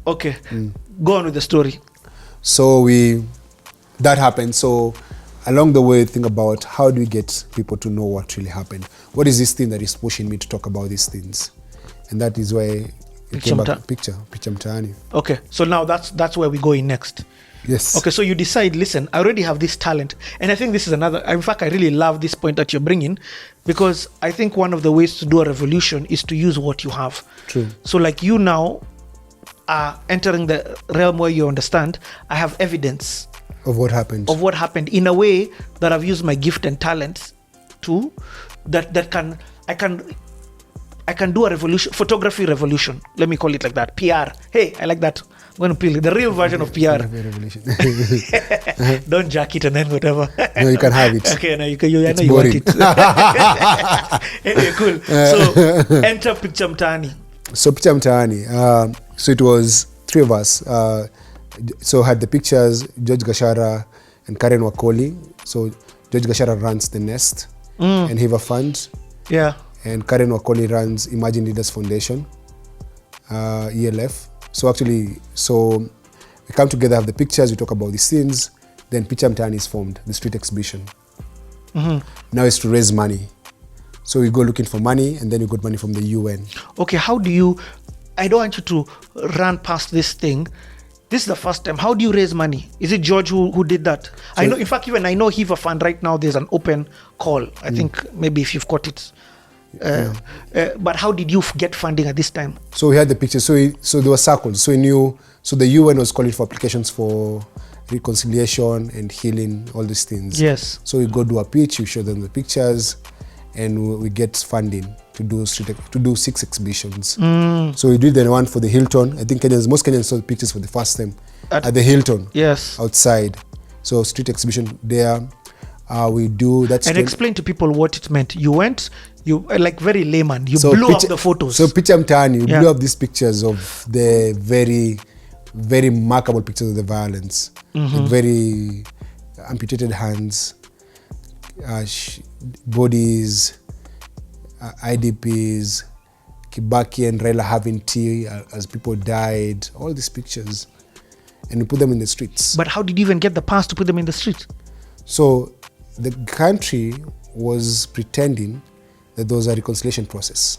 Okay, go on with the story. So that happened. So along the way, think about how do we get people to know what really happened? What is this thing that is pushing me to talk about these things? And that is why it came back to Picha Mtaani. Okay, so now that's where we go in next. Yes. Okay, so you decide, listen, I already have this talent. And I think this is another, in fact, I really love this point that you're bringing, because I think one of the ways to do a revolution is to use what you have. True. So like you now are entering the realm where you understand, I have evidence Of what happened. In a way that I've used my gift and talents to, I can do a revolution, photography revolution. Let me call it like that. PR. Hey, I like that. I'm going to peel it. The real version of PR. Revolution. Don't jack it and then whatever. No, you can have it. Okay, now I know you boring. want it. Anyway, cool. So enter Picha Mtaani. So Picha Mtaani. So it was three of us. So had the pictures, George Gashara and Karen Wakoli. So George Gashara runs The Nest and Hiva Fund. Yeah. And Karen Wakoli runs Imagine Leaders Foundation, ELF. So actually, we come together, have the pictures, we talk about the scenes, then Picha Mtaani is formed, the street exhibition. Now it's to raise money. So we go looking for money, and then we got money from the UN. Okay, how do you, I don't want you to run past this thing. This is the first time. How do you raise money? Is it George who did that? So I know, in fact, even I know Hiva Fund right now, there's an open call. I think maybe if you've got it. But how did you get funding at this time? So we had the pictures. So there were circles. So we knew. So the UN was calling for applications for reconciliation and healing, all these things. Yes. So we go do a pitch. We show them the pictures, and we get funding to do 6 exhibitions. So we did the one for the Hilton. I think most Kenyans saw the pictures for the first time at the Hilton. Yes. Outside. So street exhibition there. We do that. And explain to people what it meant. You went. You like very layman. You blew up the photos. So Picha Mtaani, blew up these pictures of the very, very remarkable pictures of the violence. Like very amputated hands, bodies, IDPs, Kibaki and Raila having tea as people died. All these pictures, and we put them in the streets. But how did you even get the pass to put them in the streets? So the country was pretending that there was a reconciliation process.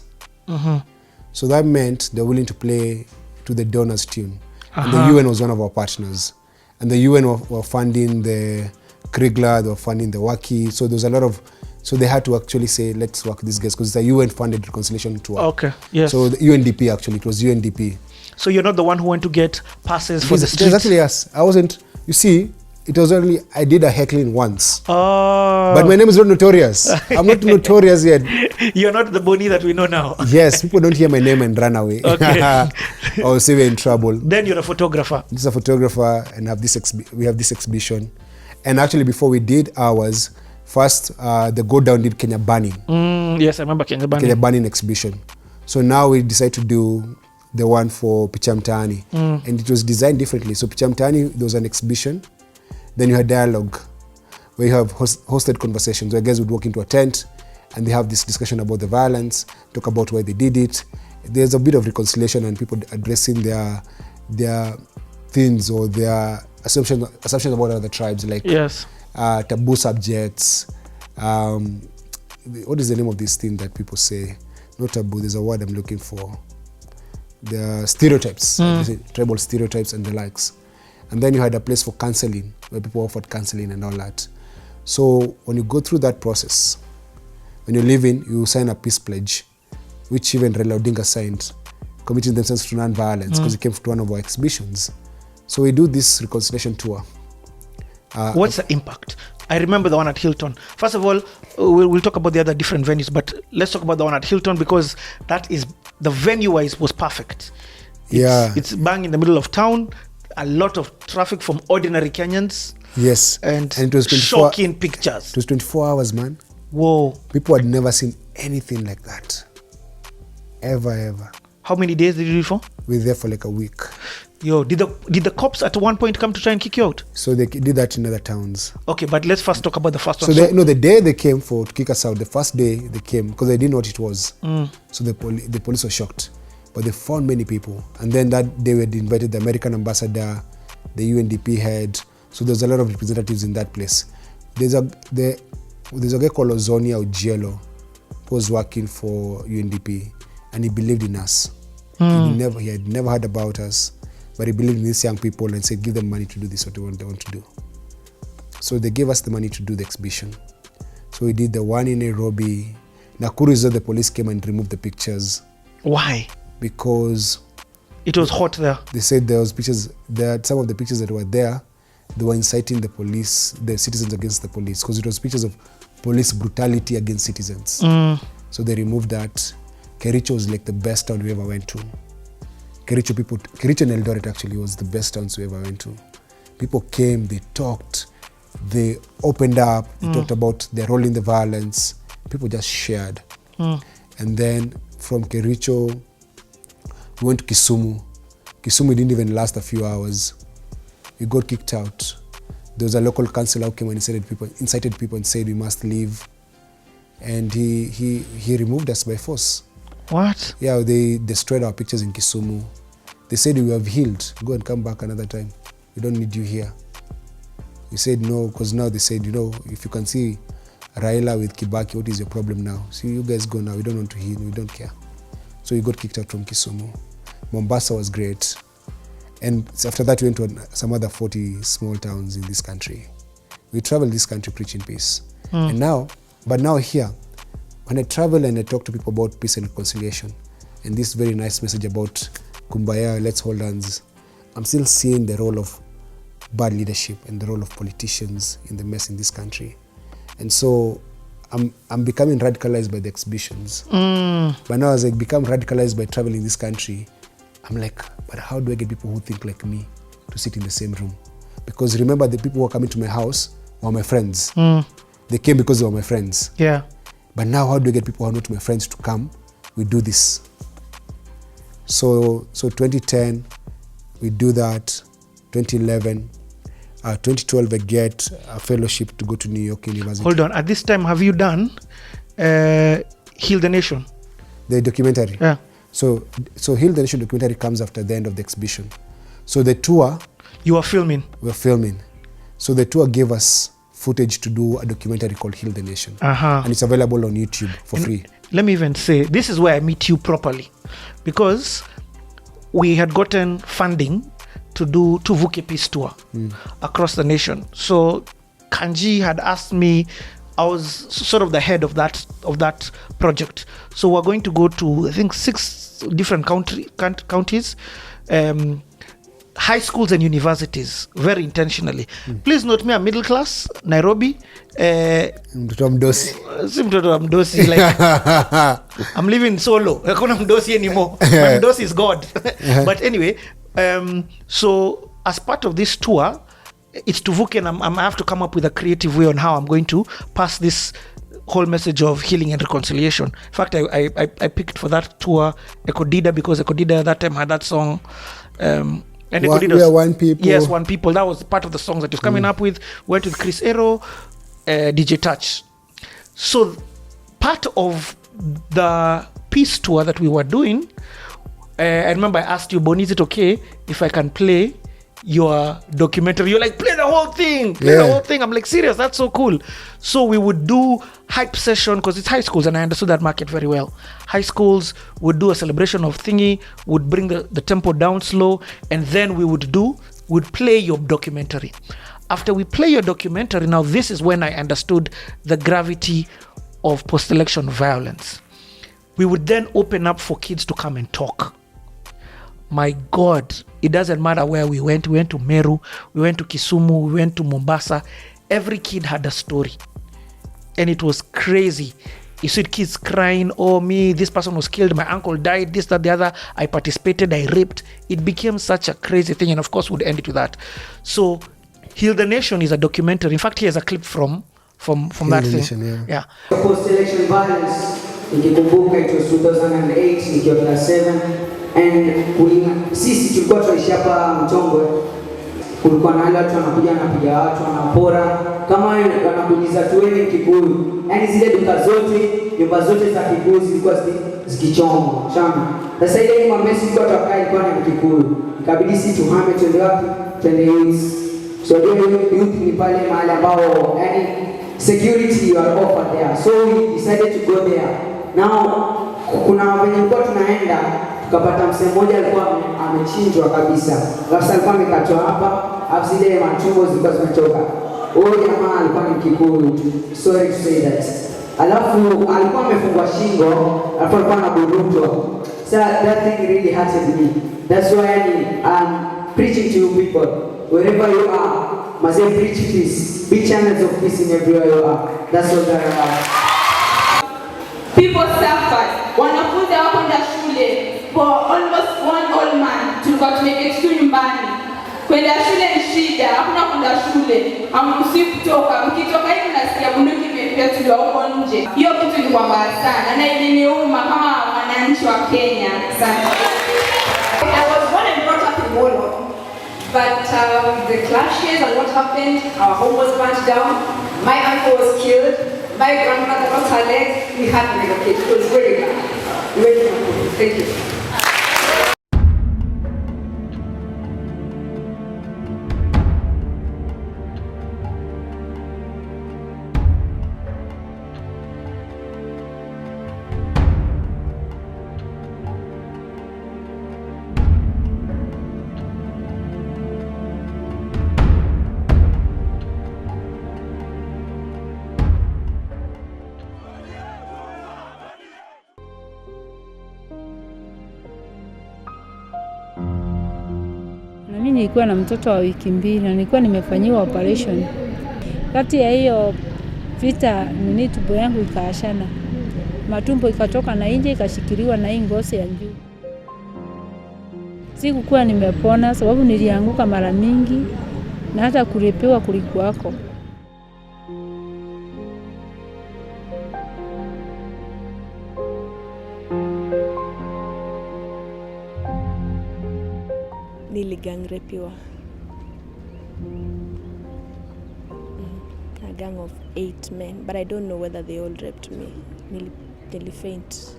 So that meant they're willing to play to the donors' tune. And the UN was one of our partners. And the UN were funding the Krigler, they were funding the Waki. So there was a lot of, so they had to actually say, let's work with these guys, because it's a UN-funded reconciliation tour. Okay, yes. So the UNDP actually, it was UNDP. So you're not the one who went to get passes for the street? It was actually us. I wasn't, you see, it was only, I did a heckling once. Oh. But my name is not notorious. I'm not notorious yet. You're not the Boni that we know now. Yes, people don't hear my name and run away. Okay. Or say we're in trouble. Then you're a photographer. This is a photographer, and we have this exhibition. And actually, before we did ours, first the Go Down did Kenya Banning. Yes, I remember Kenya Banning. Kenya Banning exhibition. So now we decided to do the one for Picha Mtaani. And it was designed differently. So Picha Mtaani, there was an exhibition. Then you had dialogue, where you have hosted conversations, where guys would walk into a tent and they have this discussion about the violence, talk about why they did it. There's a bit of reconciliation and people addressing their things or their assumptions about other tribes, like taboo subjects. What is the name of this thing that people say? Not taboo, there's a word I'm looking for. The stereotypes, tribal stereotypes and the likes. And then you had a place for counseling, where people offered counseling and all that. So when you go through that process, when you're leaving, you sign a peace pledge, which even Raila Odinga signed, committing themselves to non-violence, because he came to one of our exhibitions. So we do this reconciliation tour. What's the impact? I remember the one at Hilton. First of all, we'll talk about the other different venues, but let's talk about the one at Hilton, because that is, the venue-wise was perfect. It's bang in the middle of town. A lot of traffic from ordinary Kenyans. Yes. And it was shocking pictures. It was 24 hours, man. Whoa. People had never seen anything like that. Ever. How many days did you do it for? We were there for like a week. Yo, did the cops at one point come to try and kick you out? So they did that in other towns. Okay, but let's first talk about the first one. So the day they came to kick us out, the first day they came, because they didn't know what it was. So the police were shocked. But they found many people. And then that day we had invited the American ambassador, the UNDP head. So there's a lot of representatives in that place. There's a guy called Ozonia Ojielo who was working for UNDP, and he believed in us. He had never heard about us, but he believed in these young people and said, give them money to do this, what they want to do. So they gave us the money to do the exhibition. So we did the one in Nairobi. Nakuru is where the police came and removed the pictures. Why? Because it was hot there. They said there was pictures, some of the pictures that were there, they were inciting the police, the citizens against the police, because it was pictures of police brutality against citizens. So they removed that. Kericho was like the best town we ever went to. Kericho and Eldoret actually was the best towns we ever went to. People came, they talked, they opened up, they talked about their role in the violence. People just shared. And then from Kericho, we went to Kisumu. Kisumu didn't even last a few hours. We got kicked out. There was a local councillor who came and incited people and said we must leave. And he removed us by force. What? Yeah, they destroyed our pictures in Kisumu. They said we have healed. Go and come back another time. We don't need you here. We said no, because now they said, if you can see Raila with Kibaki, what is your problem now? See, you guys go now. We don't want to heal. We don't care. So we got kicked out from Kisumu. Mombasa was great. And after that, we went to some other 40 small towns in this country. We traveled this country preaching peace. And now here, when I travel and I talk to people about peace and reconciliation, and this very nice message about Kumbaya, let's hold hands, I'm still seeing the role of bad leadership and the role of politicians in the mess in this country. And so I'm becoming radicalized by the exhibitions. But now as I become radicalized by traveling this country, I'm like, but how do I get people who think like me to sit in the same room? Because remember, the people who are coming to my house were my friends. They came because they were my friends. Yeah. But now how do I get people who are not my friends to come? We do this. So 2010, we do that. 2011, 2012, I get a fellowship to go to New York University. Hold on. At this time, have you done Heal the Nation? The documentary? Yeah. So Heal the Nation documentary comes after the end of the exhibition. So the tour... You are filming? We're filming. So the tour gave us footage to do a documentary called Heal the Nation. And it's available on YouTube for free. Let me even say, this is where I meet you properly. Because we had gotten funding to do Tuvuke Peace Tour across the nation. So Kanji had asked me, I was sort of the head of that project. So we're going to go to, I think, 6 different counties, high schools and universities, very intentionally. Please note me, I'm middle class, Nairobi. Mtoto mdosi, like I'm living solo. I can't mdosi anymore. My mdosi is God. But anyway, so as part of this tour, it's Tuvuke, and I have to come up with a creative way on how I'm going to pass this whole message of healing and reconciliation. In fact, I picked for that tour Ekodida, because Ekodida at that time had that song. And we are one people. Yes, one people. That was part of the songs that he was coming up with. Went with Chris Ero, DJ Touch. So part of the peace tour that we were doing, I remember I asked you, Boni, is it okay if I can play your documentary? You're like, play the whole thing. The whole thing. I'm like, serious, that's so cool. So we would do hype session, because it's high schools, and I understood that market very well. High schools would do a celebration of thingy, would bring the tempo down slow, and then we would play your documentary. After we play your documentary, now this is when I understood the gravity of post-election violence. We would then open up for kids to come and talk. My God, it doesn't matter where we went. We went to Meru, we went to Kisumu, we went to Mombasa. Every kid had a story. And it was crazy. You see kids crying, oh, me, this person was killed, my uncle died, this, that, the other. I participated, I raped. It became such a crazy thing. And of course, we'd end it with that. So Heal the Nation is a documentary. In fact, here's a clip from that thing. Nation, yeah. Post-election violence, nikikumbuka it was 2008, nikiwa class 7. And sisi tulikuwa tunaishi hapa Mtongwe, kulikuwa na wale watu wanakuja wanapiga watu wanapora, kama wanakuuliza tu wewe Kikuyu. Yaani zile duka zote, nyumba zote za Kikuyu zilikuwa zikichomwa. Shamba. Sasa ile Mwambesi kwa tukakaa ilikuwa ni Kikuyu. Ikabidi sisi tuhame twende wapi? Twende youth. So youth ni pale mahali ambao yani security you are offered there. So we decided to go there. Now kuna wenye tulikuwa tunaenda tukapata msee mmoja alikuwa amechinjwa kabisa. Sasa alikuwa amekatwa hapa, afu zile matumbo zilikuwa zimetoka. Huyo jamaa alikuwa ni Kikuyu tu. Sorry to say that. Alafu alikuwa amefungwa shingo, alafu alikuwa anaburutwa. So that thing really hurted me. That's why I'm preaching to you people. Wherever you are, must preach peace. Be channels of peace in everywhere you are. That's all that I have. People suffered. Wanafunzi hawakwenda shule. For almost one whole month, tulikuwa tumeketi tu nyumbani. Kwenda shule ni shida, hakuna kwenda shule. Hamruhusiwi kutoka. Mkitoka hivi nasikia bunduki imefyatuliwa huko nje. Hiyo kitu ilikuwa mbaya sana na iliniuma kama wananchi wa Kenya sana. I was born and brought up in Molo, but the clashes and what happened, our home was burnt down, my uncle was killed, my grandmother lost her leg, we had to relocate. It was very bad. Thank you. Mimi nilikuwa na mtoto wa wiki 2 na nilikuwa nimefanyiwa operation. Kati ya hiyo vita tumbo yangu ikaashana. Matumbo ikatoka na nje ikashikiliwa na hii ngozi ya juu. Sikukuwa nimepona sababu nilianguka mara mingi na hata kurepewa kulikuwako. Niligangrepiwa. A gang of 8 men, but I don't know whether they all raped me. Nilifaint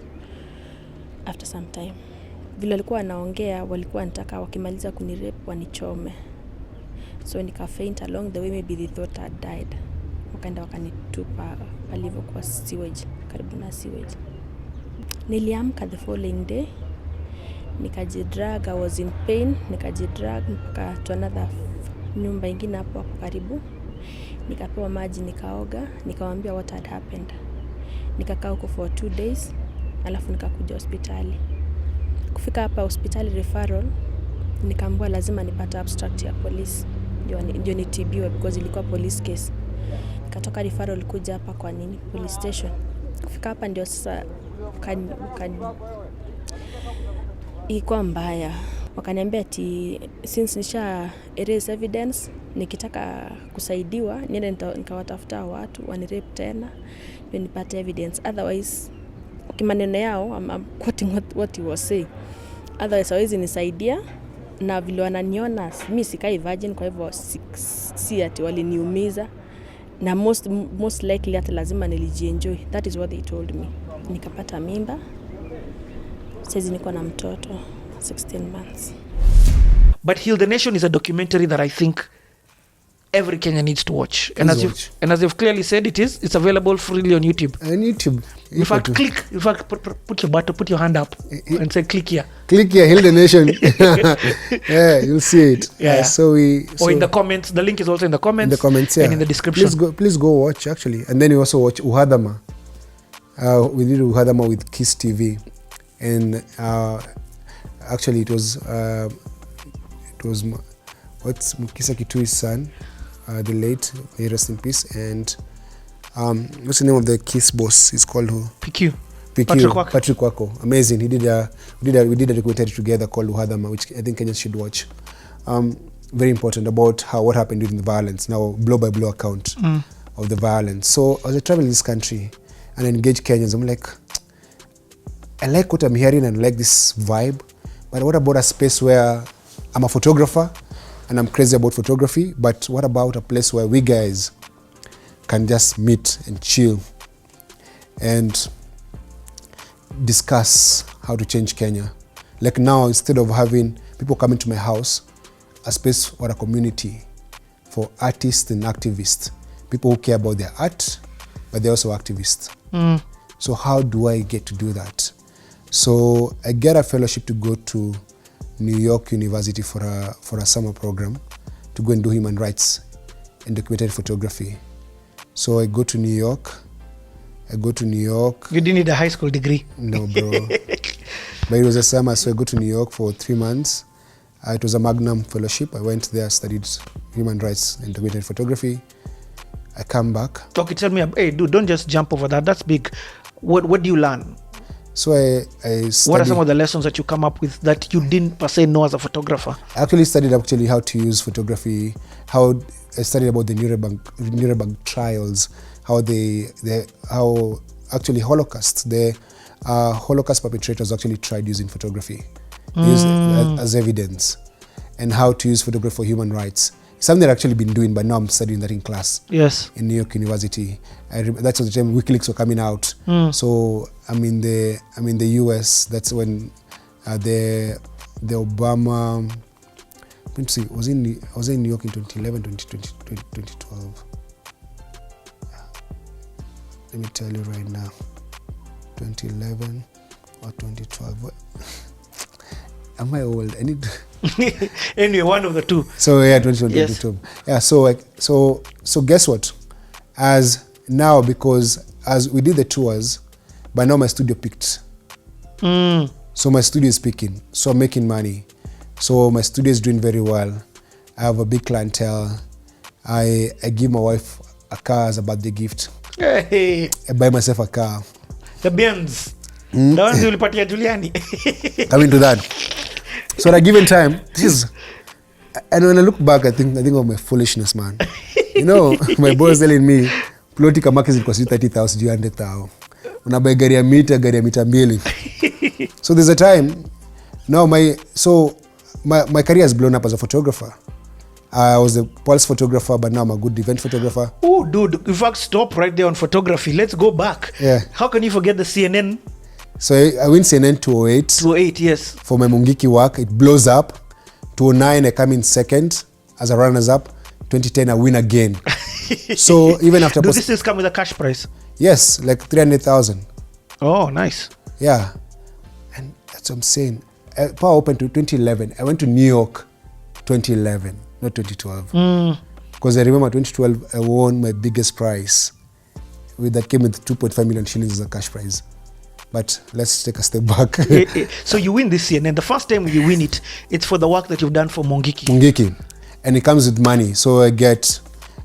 after some time. Vile walikuwa wanaongea, walikuwa wanataka wakimaliza kunirape wanichome. So nikafaint along the way, maybe they thought I died. Wakaenda wakanitupa palivyokuwa sewage, karibu na sewage. Niliamka the following day. Nikajidrag, I was in pain, nikajidrag mpaka to another nyumba ingine hapo karibu. Nikapewa maji nikaoga, nikamwambia what had happened. Nikakaa huko for 2 days, alafu nikakuja hospitali. Kufika hapa hospitali referral, nikaambiwa lazima nipate abstract ya police. Ndio nitibiwe because ilikuwa police case. Nikatoka referral kuja hapa kwa police station. Kufika hapa ndio sasa ilikuwa mbaya. Wakaniambia ati since nisha erase evidence, nikitaka kusaidiwa niende nikawatafuta watu wanirape tena ndio nipate evidence. Otherwise kimaneno yao I'm quoting what he was saying. Otherwise hawezi nisaidia na vile wananiona mimi sikai virgin, kwa hivyo si ati waliniumiza na most likely hata lazima nilijienjoy. That is what they told me. Nikapata mimba. Sasa niko na mtoto 16 months. But Heal the Nation is a documentary that I think every Kenyan needs to watch. And as you've clearly said, it's available freely on YouTube. And YouTube. In fact, put your button, put your hand up and say click here. Click here, Heal the Nation. Yeah, you'll see it. Yeah. Or in the comments. The link is also in the comments. In the comments, yeah. And in the description. Please go watch actually. And then you also watch Uhadama. We did Uhadama with Kiss TV. And actually it was what's Mukisa Kitui's son, the late, may he rest in peace. And what's the name of the Kiss boss? He's called who? PQ. Patrick Wako. Amazing. We did a documentary together called Uhadama, which I think Kenyans should watch. Very important about what happened during the violence. Now blow by blow account of the violence. So as I travel in this country and I engage Kenyans, I'm like, I like what I'm hearing and I like this vibe, but what about a space where I'm a photographer and I'm crazy about photography, but what about a place where we guys can just meet and chill and discuss how to change Kenya? Like now, instead of having people coming to my house, a space or a community for artists and activists, people who care about their art, but they're also activists. So how do I get to do that? So I get a fellowship to go to New York University for a summer program to go and do human rights and documentary photography. So I go to New York. You didn't need a high school degree. No, bro. But it was a summer, so I go to New York for 3 months. It was a Magnum fellowship. I went there, studied human rights and documentary photography. I come back. Okay, tell me, hey, dude, don't just jump over that. That's big. What do you learn? So I studied. What are some of the lessons that you come up with that you didn't per se know as a photographer? I actually studied how to use photography. How I studied about the Nuremberg trials. How actually Holocaust. The Holocaust perpetrators actually tried using photography as evidence, and how to use photography for human rights. Something I've actually been doing, but now I'm studying that in class. Yes. In New York University. That's the time WikiLeaks were coming out. So I'm in the US. That's when the Obama. I was in New York in 2011, 2012. Let me tell you right now. 2011 or 2012. Am I old? I need to anyway, one of the two. So yeah, 2022. Yes. Yeah. So guess what? Because as we did the tours, by now my studio picked. So my studio is picking. So I'm making money. So my studio is doing very well. I have a big clientele. I give my wife a car as a birthday gift. Hey. I buy myself a car. The Benz. The ones you will party at Giuliani. Coming to that. So at a given time, and when I look back, I think of my foolishness, man. You know, my boss telling me, ploti kama kizi kwa 30,000 juu 100,000. Unabai gari ya mita mbili. So there's a time, now my career has blown up as a photographer. I was a pulse photographer, but now I'm a good event photographer. Oh, dude, in fact, stop right there on photography. Let's go back. Yeah. How can you forget the CNN? So I win CNN 208. 208, yes. For my Mungiki work, it blows up. 2009, I come in second as a runners-up. 2010, I win again. So even after... Does this come with a cash prize? Yes, like 300,000. Oh, nice. Yeah. And that's what I'm saying. Power opened to 2011. I went to New York 2011, not 2012. Because I remember 2012, I won my biggest prize. That came with 2.5 million shillings as a cash prize. But let's take a step back. So you win this CNN. The first time you win it, it's for the work that you've done for Mungiki. And it comes with money. So they were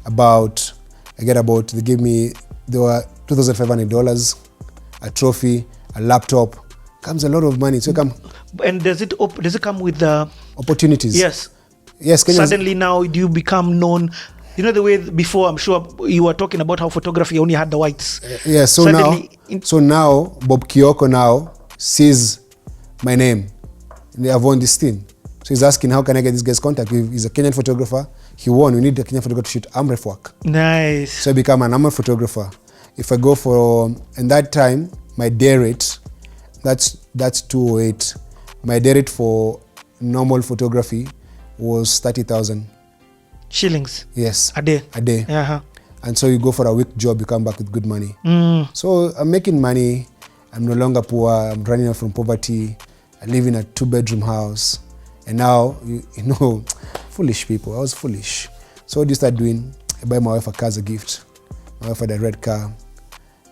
$2,500, a trophy, a laptop. Comes a lot of money. So and does it come with the opportunities? Yes. Yes. Suddenly now do you become known? You know the way before, I'm sure you were talking about how photography only had the whites. Yeah, so now Bob Kioko now sees my name. They have won this thing. So he's asking, how can I get this guy's contact? He's a Kenyan photographer. He won. We need a Kenyan photographer to shoot AMREF work. Nice. So I become an AMREF photographer. If I go for, and that time, my day rate, that's 208. My day rate for normal photography was 30,000. Shillings? Yes. A day? A day. Uh-huh. And so you go for a week job, you come back with good money. So I'm making money. I'm no longer poor. I'm running out from poverty. I live in a 2-bedroom house. And now, you know, foolish people. I was foolish. So what do you start doing? I buy my wife a car as a gift. My wife had a red car.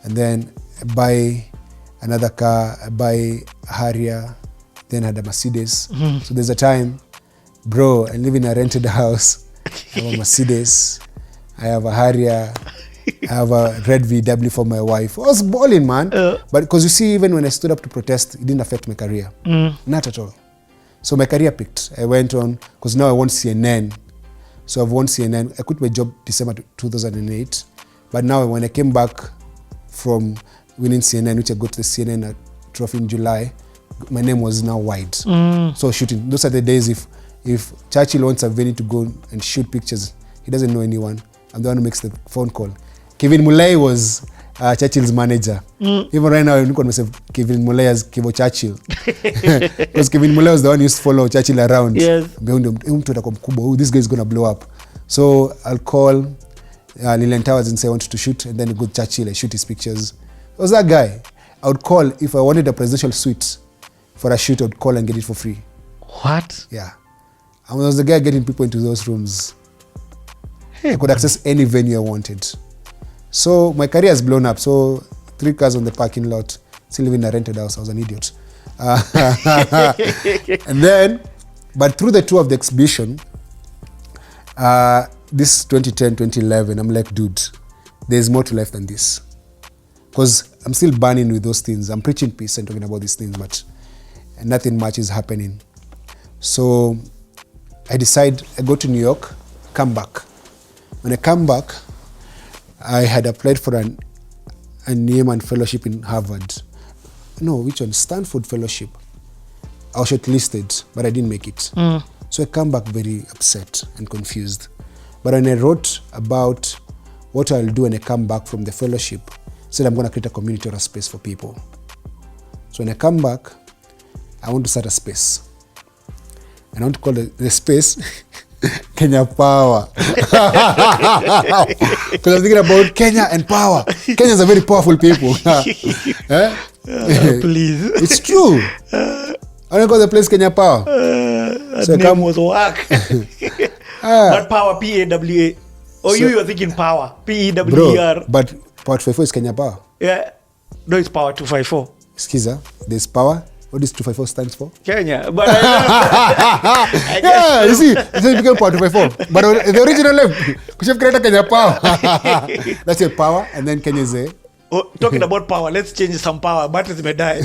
And then I buy another car. I buy a Harrier. Then I had a Mercedes. So there's a time, bro, I live in a rented house. I have a Mercedes. I have a Harrier. I have a red VW for my wife. I was balling, man. But because you see, even when I stood up to protest, it didn't affect my career. Not at all. So my career picked. I went on, because now I want CNN. So I've won CNN. I quit my job December 2008. But now when I came back from winning CNN, which I got the CNN trophy in July, my name was now wide. So shooting. Those are the days if Churchill wants a venue to go and shoot pictures, he doesn't know anyone. I'm the one who makes the phone call. Kevin Mulei was Churchill's manager. Even right now, I'm going to say Kevin Mulei as Kivo Churchill. Because Kevin Mulei was the one who used to follow Churchill around. Yes. This guy is going to blow up. So I'll call Lilian Towers and say I want to shoot, and then I go to Churchill and shoot his pictures. I was that guy. I would call if I wanted a presidential suite for a shoot. I would call and get it for free. What? Yeah, I was the guy getting people into those rooms. I could access any venue I wanted. So my career has blown up. So 3 cars on the parking lot, still living in a rented house. I was an idiot. And then, but through the tour of the exhibition, this 2010, 2011, I'm like, dude, there's more to life than this. Because I'm still burning with those things. I'm preaching peace and talking about these things, but nothing much is happening. So I decide I go to New York, come back. When I come back, I had applied for a Neiman fellowship in Harvard. No, which one? Stanford fellowship. I was shortlisted, but I didn't make it. So I come back very upset and confused. But when I wrote about what I'll do when I come back from the fellowship, I said I'm going to create a community or a space for people. So when I come back, I want to start a space. And I want to call the space Kenya Power. Because I was thinking about Kenya and power. Kenyans are very powerful people. Please. It's true. I want to call the place Kenya Power. So name was work. Not power, P-A-W-A. Oh, you were thinking power, P-E-W-E-R. Bro, but Power 254 is Kenya Power. Yeah. No, it's power 254. Excuse, there's power. What does 254 stands for? Kenya. But I yeah, you see, it became Power 254. But the original name, we should create a Kenya Power. That's a power, and then Kenya is a... Oh, talking about power, let's change some power. Batteries may die.